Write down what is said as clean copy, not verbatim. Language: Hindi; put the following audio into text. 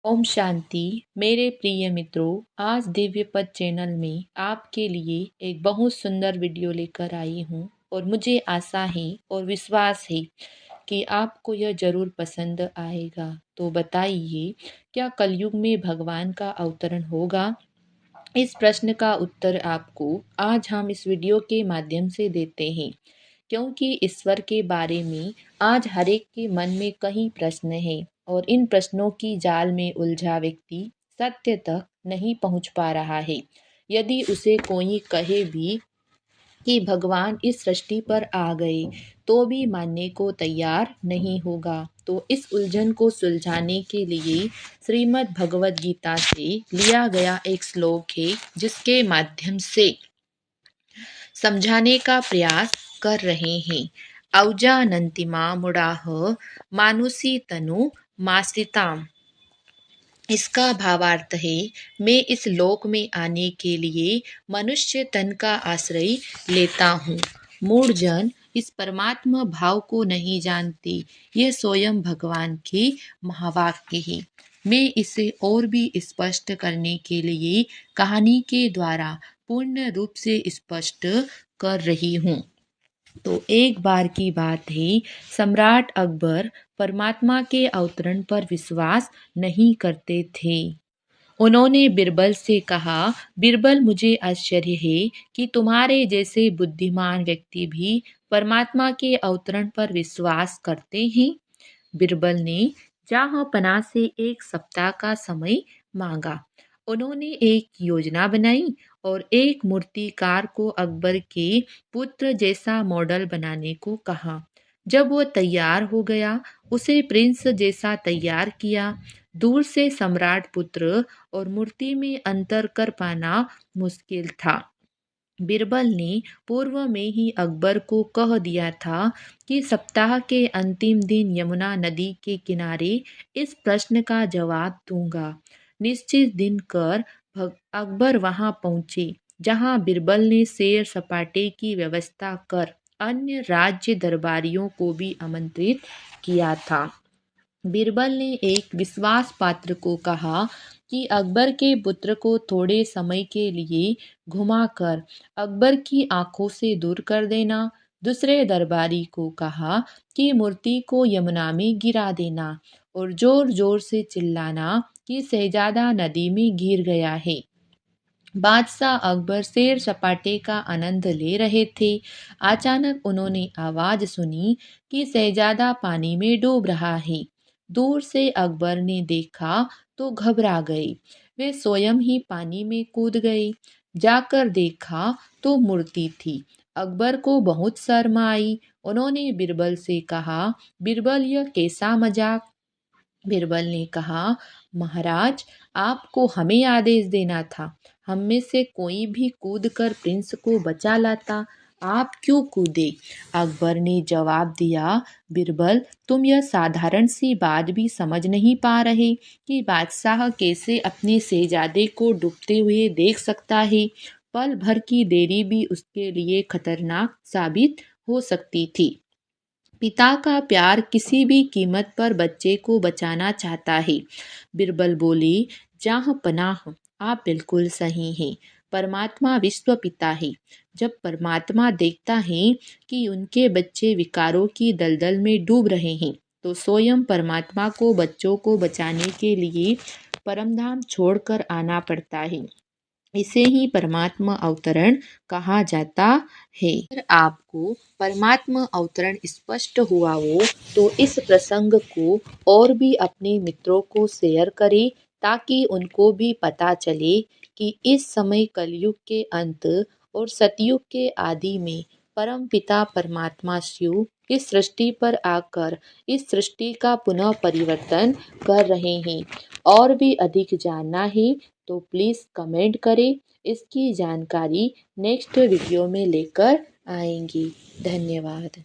ओम शांति। मेरे प्रिय मित्रों, आज दिव्य पद चैनल में आपके लिए एक बहुत सुंदर वीडियो लेकर आई हूँ और मुझे आशा है और विश्वास है कि आपको यह जरूर पसंद आएगा। तो बताइए, क्या कलयुग में भगवान का अवतरण होगा? इस प्रश्न का उत्तर आपको आज हम इस वीडियो के माध्यम से देते हैं, क्योंकि ईश्वर के बारे में आज हर एक के मन में कई प्रश्न हैं और इन प्रश्नों की जाल में उलझा व्यक्ति सत्य तक नहीं पहुंच पा रहा है। यदि उसे कोई कहे भी कि भगवान इस सृष्टि पर आ गए तो भी मानने को तैयार नहीं होगा। तो इस उलझन को सुलझाने के लिए श्रीमद् भगवद गीता से लिया गया एक श्लोक है, जिसके माध्यम से समझाने का प्रयास कर रहे हैं। औजानन्तिमा मुड़ाह मानुषी तनु माश्रिताम। इसका भावार्थ है, मैं इस लोक में आने के लिए मनुष्य तन का आश्रय लेता हूँ। मूढ़ जन इस परमात्मा भाव को नहीं जानते। यह स्वयं भगवान के महावाक्य है। मैं इसे और भी स्पष्ट करने के लिए कहानी के द्वारा पूर्ण रूप से स्पष्ट कर रही हूँ। तो एक बार की बात है, सम्राट अकबर परमात्मा के अवतरण पर विश्वास नहीं करते थे। उन्होंने बिरबल से कहा, बिरबल, मुझे आश्चर्य है कि तुम्हारे जैसे बुद्धिमान व्यक्ति भी परमात्मा के अवतरण पर विश्वास करते हैं। बिरबल ने जहाँपनाह से 1 सप्ताह का समय मांगा। उन्होंने एक योजना बनाई और एक मूर्तिकार को अकबर के पुत्र जैसा मॉडल बनाने को कहा। जब वो तैयार हो गया, उसे प्रिंस जैसा तैयार किया। दूर से सम्राट पुत्र और मूर्ति में अंतर कर पाना मुश्किल था। बिरबल ने पूर्व में ही अकबर को कह दिया था कि सप्ताह के अंतिम दिन यमुना नदी के किनारे इस प्रश्न का जवाब दूंगा। निश्चित दिन कर अकबर वहां पहुंचे, जहां बिरबल ने सैर सपाटे की व्यवस्था कर अन्य राज्य दरबारियों को भी आमंत्रित किया था। बिरबल ने एक विश्वास पात्र को कहा कि अकबर के पुत्र को थोड़े समय के लिए घुमाकर अकबर की आंखों से दूर कर देना। दूसरे दरबारी को कहा कि मूर्ति को यमुना में गिरा देना और जोर जोर से चिल्लाना कि शहजादा नदी में गिर गया है। बादशाह अकबर सैर सपाटे का आनंद ले रहे थे। अचानक उन्होंने आवाज सुनी कि शहजादा पानी में डूब रहा है। दूर से अकबर ने देखा तो घबरा गए। वे स्वयं ही पानी में कूद गए। जाकर देखा तो मूर्ति थी। अकबर को बहुत शर्म आई। उन्होंने बिरबल से कहा, बिरबल, यह कैसा मजाक? बिरबल ने कहा, महाराज, आपको हमें आदेश देना था। हम में से कोई भी कूद कर प्रिंस को बचा लाता। आप क्यों कूदे? अकबर ने जवाब दिया, बिरबल, तुम यह साधारण सी बात भी समझ नहीं पा रहे कि बादशाह कैसे अपने शहजादे को डूबते हुए देख सकता है। पल भर की देरी भी उसके लिए खतरनाक साबित हो सकती थी। पिता का प्यार किसी भी कीमत पर बच्चे को बचाना चाहता है। बिरबल बोले, जहाँ पनाह, आप बिल्कुल सही हैं। परमात्मा विश्व पिता है। जब परमात्मा देखता है कि उनके बच्चे विकारों की दलदल में डूब रहे हैं, तो स्वयं परमात्मा को बच्चों को बचाने के लिए परमधाम छोड़कर आना पड़ता है। इसे ही परमात्मा अवतरण कहा जाता है। अगर आपको परमात्मा अवतरण स्पष्ट हुआ हो तो इस प्रसंग को और भी अपने मित्रों को शेयर करें, ताकि उनको भी पता चले कि इस समय कलयुग के अंत और सतयुग के आदि में परम पिता परमात्मा शिव इस सृष्टि पर आकर इस सृष्टि का पुनः परिवर्तन कर रहे हैं। और भी अधिक जानना है तो प्लीज़ कमेंट करें। इसकी जानकारी नेक्स्ट वीडियो में लेकर आएंगी। धन्यवाद।